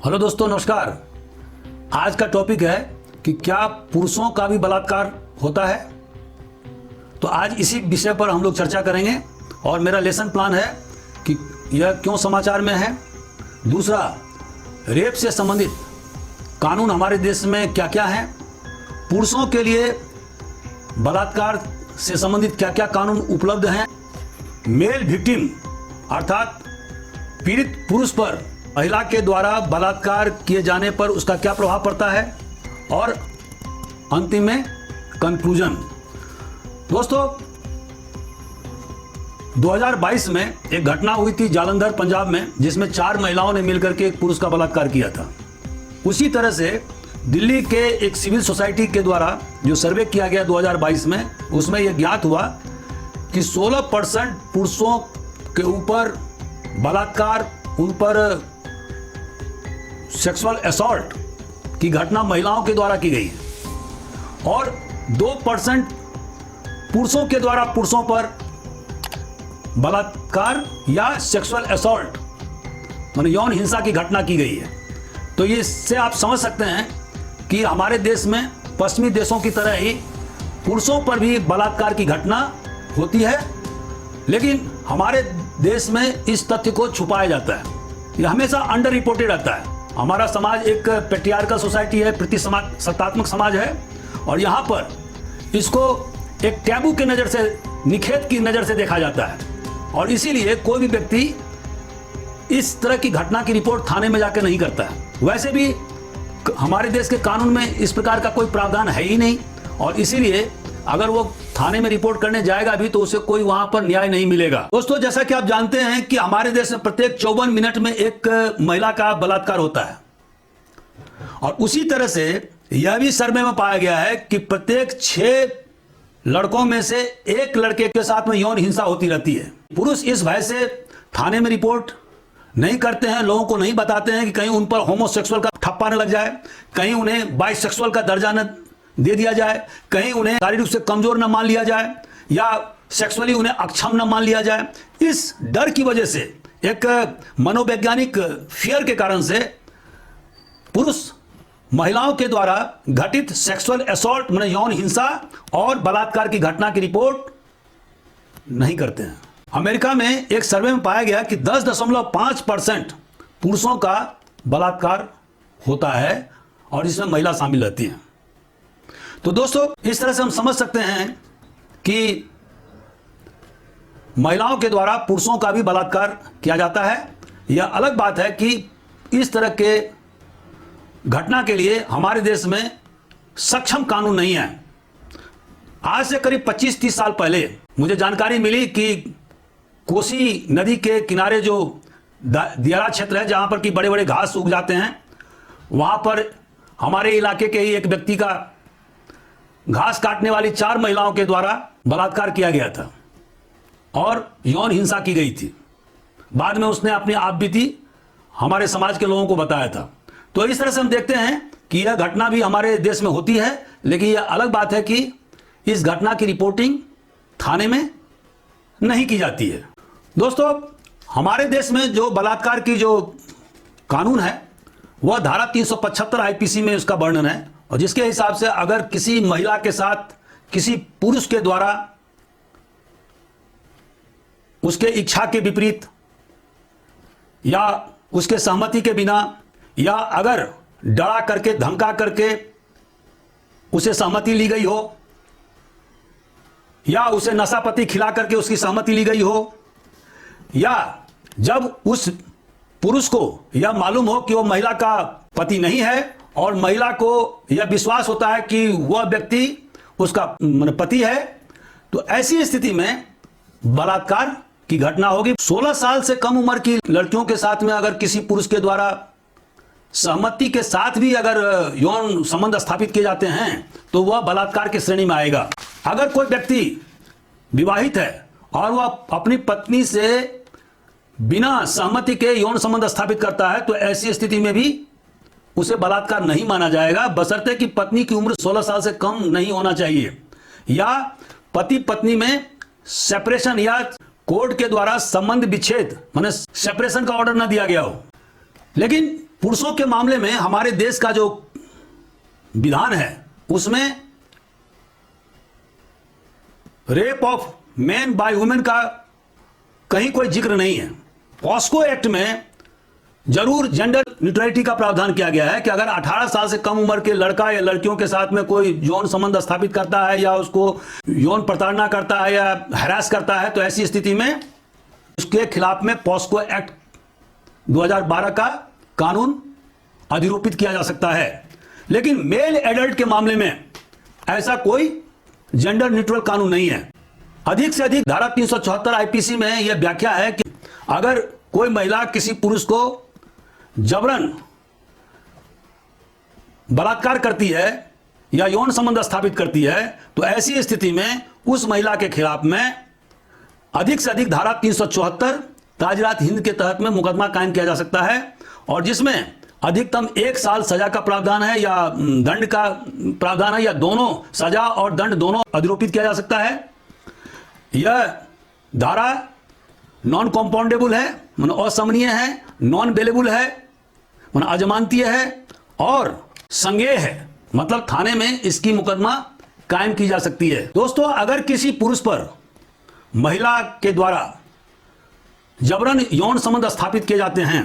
Hello दोस्तों, नमस्कार। आज का टॉपिक है कि क्या पुरुषों का भी बलात्कार होता है। तो आज इसी विषय पर हम लोग चर्चा करेंगे और मेरा लेसन प्लान है कि यह क्यों समाचार में है। दूसरा, रेप से संबंधित कानून हमारे देश में क्या क्या है, पुरुषों के लिए बलात्कार से संबंधित क्या क्या कानून उपलब्ध हैं, मेल विक्टिम अर्थात पीड़ित पुरुष पर महिला के द्वारा बलात्कार किए जाने पर उसका क्या प्रभाव पड़ता है, और अंतिम में कंक्लूजन। दोस्तों, 2022 में एक घटना हुई थी जालंधर पंजाब में, जिसमें 4 महिलाओं ने मिलकर के एक पुरुष का बलात्कार किया था। उसी तरह से दिल्ली के एक सिविल सोसाइटी के द्वारा जो सर्वे किया गया 2022 में, उसमें यह ज्ञात हुआ कि 16% पुरुषों के ऊपर बलात्कार, उन पर सेक्सुअल असॉल्ट की घटना महिलाओं के द्वारा की गई है और 2% पुरुषों के द्वारा पुरुषों पर बलात्कार या सेक्सुअल असॉल्ट माने यौन हिंसा की घटना की गई है। तो ये इससे आप समझ सकते हैं कि हमारे देश में पश्चिमी देशों की तरह ही पुरुषों पर भी बलात्कार की घटना होती है, लेकिन हमारे देश में इस तथ्य को छुपाया जाता है। यह हमेशा अंडर रिपोर्टेड रहता है। हमारा समाज एक पेट्रियार्कल सोसाइटी है, प्रतिसत्तात्मक समाज है, और यहाँ पर इसको एक टैबू की नज़र से, निषेध की नज़र से देखा जाता है, और इसीलिए कोई भी व्यक्ति इस तरह की घटना की रिपोर्ट थाने में जाकर नहीं करता है। वैसे भी हमारे देश के कानून में इस प्रकार का कोई प्रावधान है ही नहीं, और इसीलिए अगर वो थाने में रिपोर्ट करने जाएगा भी तो उसे कोई वहां पर न्याय नहीं मिलेगा। दोस्तों, जैसा कि आप जानते हैं कि हमारे देश में प्रत्येक 54 मिनट में एक महिला का बलात्कार होता है, और उसी तरह से यह भी सर्वे में पाया गया है कि प्रत्येक 6 लड़कों में से 1 लड़के के साथ में यौन हिंसा होती रहती है। पुरुष इस भय से थाने में रिपोर्ट नहीं करते हैं, लोगों को नहीं बताते हैं कि कहीं उन पर होमोसेक्सुअल का ठप्पा न लग जाए, कहीं उन्हें बाइसेक्सुअल का दर्जा न दे दिया जाए, कहीं उन्हें शारीरिक रूप से कमजोर न मान लिया जाए, या सेक्सुअली उन्हें अक्षम न मान लिया जाए। इस डर की वजह से, एक मनोवैज्ञानिक फियर के कारण से, पुरुष महिलाओं के द्वारा घटित सेक्सुअल असॉल्ट माने यौन हिंसा और बलात्कार की घटना की रिपोर्ट नहीं करते हैं। अमेरिका में एक सर्वे में पाया गया कि 10.5% पुरुषों का बलात्कार होता है, और इसमें महिला शामिल रहती है। तो दोस्तों, इस तरह से हम समझ सकते हैं कि महिलाओं के द्वारा पुरुषों का भी बलात्कार किया जाता है। यह अलग बात है कि इस तरह के घटना के लिए हमारे देश में सक्षम कानून नहीं है। आज से करीब 25-30 साल पहले मुझे जानकारी मिली कि कोसी नदी के किनारे जो दियारा क्षेत्र है, जहां पर कि बड़े बड़े घास उग जाते हैं, वहां पर हमारे इलाके के ही एक व्यक्ति का घास काटने वाली 4 महिलाओं के द्वारा बलात्कार किया गया था और यौन हिंसा की गई थी। बाद में उसने अपनी आपबीती हमारे समाज के लोगों को बताया था। तो इस तरह से हम देखते हैं कि यह घटना भी हमारे देश में होती है, लेकिन यह अलग बात है कि इस घटना की रिपोर्टिंग थाने में नहीं की जाती है। दोस्तों, हमारे देश में जो बलात्कार की जो कानून है वह धारा 375 आईपीसी में उसका वर्णन है, और जिसके हिसाब से अगर किसी महिला के साथ किसी पुरुष के द्वारा उसके इच्छा के विपरीत या उसके सहमति के बिना, या अगर डरा करके धमका करके उसे सहमति ली गई हो, या उसे नशापत्ती खिला करके उसकी सहमति ली गई हो, या जब उस पुरुष को यह मालूम हो कि वह महिला का पति नहीं है और महिला को यह विश्वास होता है कि वह व्यक्ति उसका पति है, तो ऐसी स्थिति में बलात्कार की घटना होगी। 16 साल से कम उम्र की लड़कियों के साथ में अगर किसी पुरुष के द्वारा सहमति के साथ भी अगर यौन संबंध स्थापित किए जाते हैं तो वह बलात्कार की श्रेणी में आएगा। अगर कोई व्यक्ति विवाहित है और वह अपनी पत्नी से बिना सहमति के यौन संबंध स्थापित करता है, तो ऐसी स्थिति में भी उसे बलात्कार नहीं माना जाएगा, बशर्ते कि पत्नी की उम्र 16 साल से कम नहीं होना चाहिए, या पति पत्नी में सेपरेशन या कोर्ट के द्वारा संबंध विच्छेद माने सेपरेशन का ऑर्डर न दिया गया हो। लेकिन पुरुषों के मामले में हमारे देश का जो विधान है उसमें rape of man by women का कहीं कोई जिक्र नहीं है। पॉस्को एक्ट में जरूर जेंडर न्यूट्रलिटी का प्रावधान किया गया है कि अगर 18 साल से कम उम्र के लड़का या लड़कियों के साथ में कोई यौन संबंध स्थापित करता है या उसको यौन प्रताड़ना करता है या हैरास करता है तो ऐसी स्थिति में उसके खिलाफ में पॉस्को एक्ट 2012 का कानून अधिरूपित किया जा सकता है। लेकिन मेल एडल्ट के मामले में ऐसा कोई जेंडर न्यूट्रल कानून नहीं है। अधिक से अधिक धारा 374 आईपीसी में यह व्याख्या है कि अगर कोई महिला किसी पुरुष को जबरन बलात्कार करती है या यौन संबंध स्थापित करती है तो ऐसी स्थिति में उस महिला के खिलाफ में अधिक से अधिक धारा 374 ताजरात हिंद के तहत में मुकदमा कायम किया जा सकता है और जिसमें अधिकतम 1 साल सजा का प्रावधान है या दंड का प्रावधान है या दोनों सजा और दंड दोनों अधिरोपित किया जा सकता है। यह धारा नॉन कॉम्पाउंडेबल है, मतलब असमनीय है, नॉन बेलेबल है, मतलब अजमानतीय है और संज्ञेय है, मतलब थाने में इसकी मुकदमा कायम की जा सकती है। दोस्तों, अगर किसी पुरुष पर महिला के द्वारा जबरन यौन संबंध स्थापित किए जाते हैं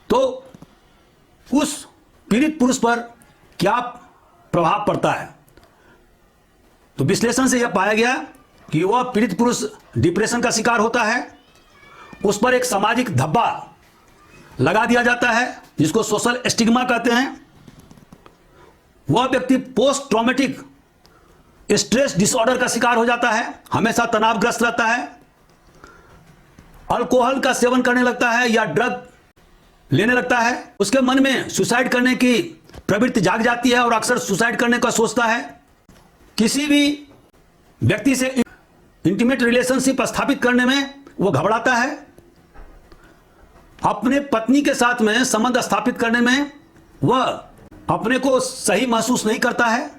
तो उस पीड़ित पुरुष पर क्या प्रभाव पड़ता है। तो विश्लेषण से यह पाया गया कि वह पीड़ित पुरुष डिप्रेशन का शिकार होता है, उस पर एक सामाजिक धब्बा लगा दिया जाता है जिसको सोशल स्टिग्मा कहते हैं। वह व्यक्ति पोस्ट ट्रॉमेटिक स्ट्रेस डिसऑर्डर का शिकार हो जाता है, हमेशा तनावग्रस्त रहता है, अल्कोहल का सेवन करने लगता है या ड्रग लेने लगता है, उसके मन में सुसाइड करने की प्रवृत्ति जाग जाती है और अक्सर सुसाइड करने का सोचता है। किसी भी व्यक्ति से इंटीमेट रिलेशनशिप स्थापित करने में वो घबराता है। अपने पत्नी के साथ में संबंध स्थापित करने में वह अपने को सही महसूस नहीं करता है।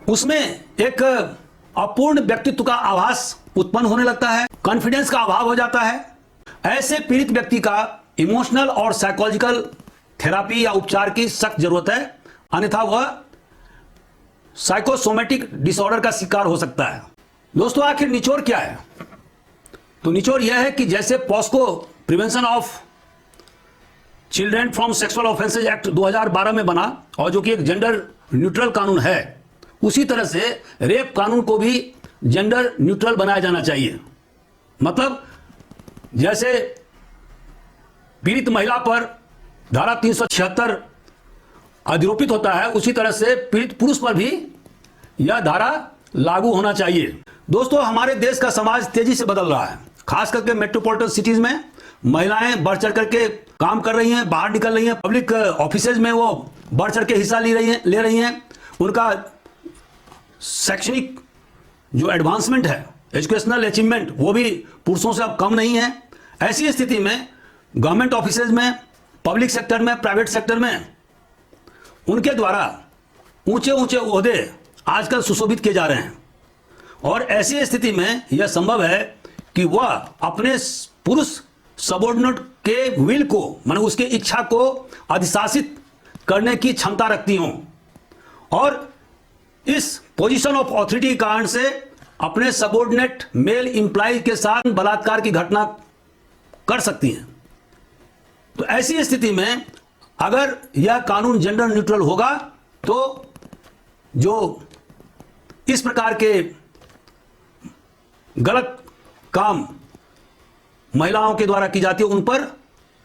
उसमें एक अपूर्ण व्यक्तित्व का आभास उत्पन्न होने लगता है, कॉन्फिडेंस का अभाव हो जाता है। ऐसे पीड़ित व्यक्ति का इमोशनल और साइकोलॉजिकल थेरापी या उपचार की सख्त जरूरत है, अन्यथा वह साइकोसोमेटिक डिसऑर्डर का शिकार हो सकता है। दोस्तों, आखिर निचोड़ क्या है? तो निचोड़ यह है कि जैसे POCSO prevention of children from sexual offences act 2012 में बना और जो कि एक जेंडर न्यूट्रल कानून है, उसी तरह से रेप कानून को भी जेंडर न्यूट्रल बनाया जाना चाहिए। मतलब जैसे पीड़ित महिला पर धारा 376 अधिरोपित होता है, उसी तरह से पीड़ित पुरुष पर भी यह धारा लागू होना चाहिए। दोस्तों, हमारे देश का समाज तेजी से बदल रहा है, खास करके मेट्रोपॉलिटन सिटीज में महिलाएं बढ़ चढ़ करके काम कर रही हैं, बाहर निकल रही हैं, पब्लिक ऑफिसेज में वो बढ़ चढ़ के हिस्सा ले रही हैं। उनका शैक्षणिक जो एडवांसमेंट है, एजुकेशनल अचीवमेंट, वो भी पुरुषों से अब कम नहीं है। ऐसी स्थिति में गवर्नमेंट ऑफिसेज में, पब्लिक सेक्टर में, प्राइवेट सेक्टर में उनके द्वारा ऊंचे ऊंचे ओहदे आजकल सुशोभित किए जा रहे हैं और ऐसी स्थिति में यह संभव है कि वह अपने पुरुष सबऑर्डिनेट के विल को, माने उसके इच्छा को अधिशासित करने की क्षमता रखती हों और इस पोजीशन ऑफ ऑथोरिटी के कारण से अपने सबऑर्डिनेट मेल इंप्लॉय के साथ बलात्कार की घटना कर सकती हैं। तो ऐसी स्थिति में अगर यह कानून जेंडर न्यूट्रल होगा तो जो इस प्रकार के गलत काम महिलाओं के द्वारा की जाती है उन पर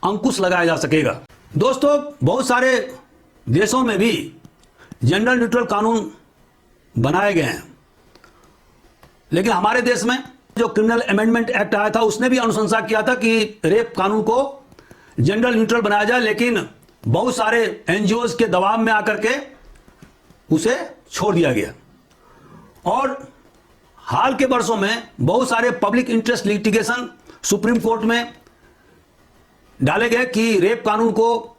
अंकुश लगाया जा सकेगा। दोस्तों, बहुत सारे देशों में भी जेंडर न्यूट्रल कानून बनाए गए हैं, लेकिन हमारे देश में जो क्रिमिनल अमेंडमेंट एक्ट आया था उसने भी अनुशंसा किया था कि रेप कानून को जेंडर न्यूट्रल बनाया जाए, लेकिन बहुत सारे एनजीओज के दबाव में आकर के उसे छोड़ दिया गया। और हाल के वर्षों में बहुत सारे public interest litigation supreme court में डाले गए कि रेप कानून को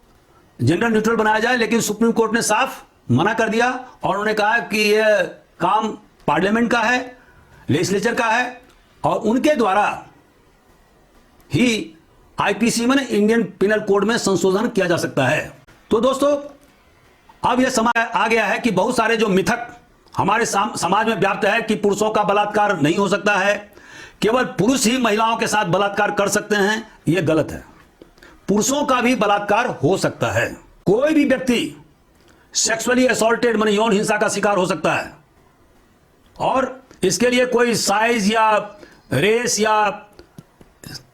जेंडर न्यूट्रल बनाया जाए, लेकिन सुप्रीम कोर्ट ने साफ मना कर दिया और उन्होंने कहा कि यह काम पार्लियामेंट का है, लेजिस्लेचर का है और उनके द्वारा ही आईपीसी में, इंडियन पिनल कोड में संशोधन किया जा सकता है। तो दोस्तों, अब यह समय आ गया है कि बहुत सारे जो मिथक हमारे समाज में व्याप्त है कि पुरुषों का बलात्कार नहीं हो सकता है, केवल पुरुष ही महिलाओं के साथ बलात्कार कर सकते हैं, यह गलत है। पुरुषों का भी बलात्कार हो सकता है। कोई भी व्यक्ति सेक्सुअली असॉल्टेड माने यौन हिंसा का शिकार हो सकता है, और इसके लिए कोई साइज या रेस या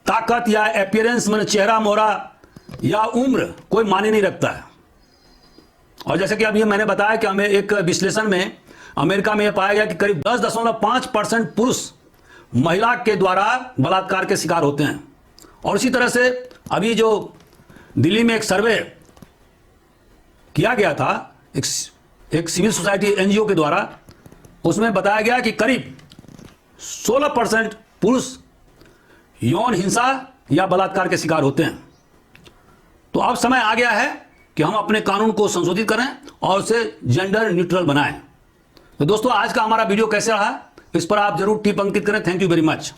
ताकत या अपीयरेंस माने चेहरा मोहरा या उम्र कोई मायने नहीं रखता है। और जैसे कि अभी मैंने बताया कि हमें एक विश्लेषण में अमेरिका में यह पाया गया कि करीब 10.5% पुरुष महिला के द्वारा बलात्कार के शिकार होते हैं। और इसी तरह से अभी जो दिल्ली में एक सर्वे किया गया था एक सिविल सोसाइटी एनजीओ के द्वारा, उसमें बताया गया कि करीब 16% पुरुष यौन हिंसा या बलात्कार के शिकार होते हैं। तो अब समय आ गया है कि हम अपने कानून को संशोधित करें और उसे जेंडर न्यूट्रल बनाएं। तो दोस्तों, आज का हमारा वीडियो कैसे रहा, इस पर आप जरूर टिप अंकित करें। Thank you very much.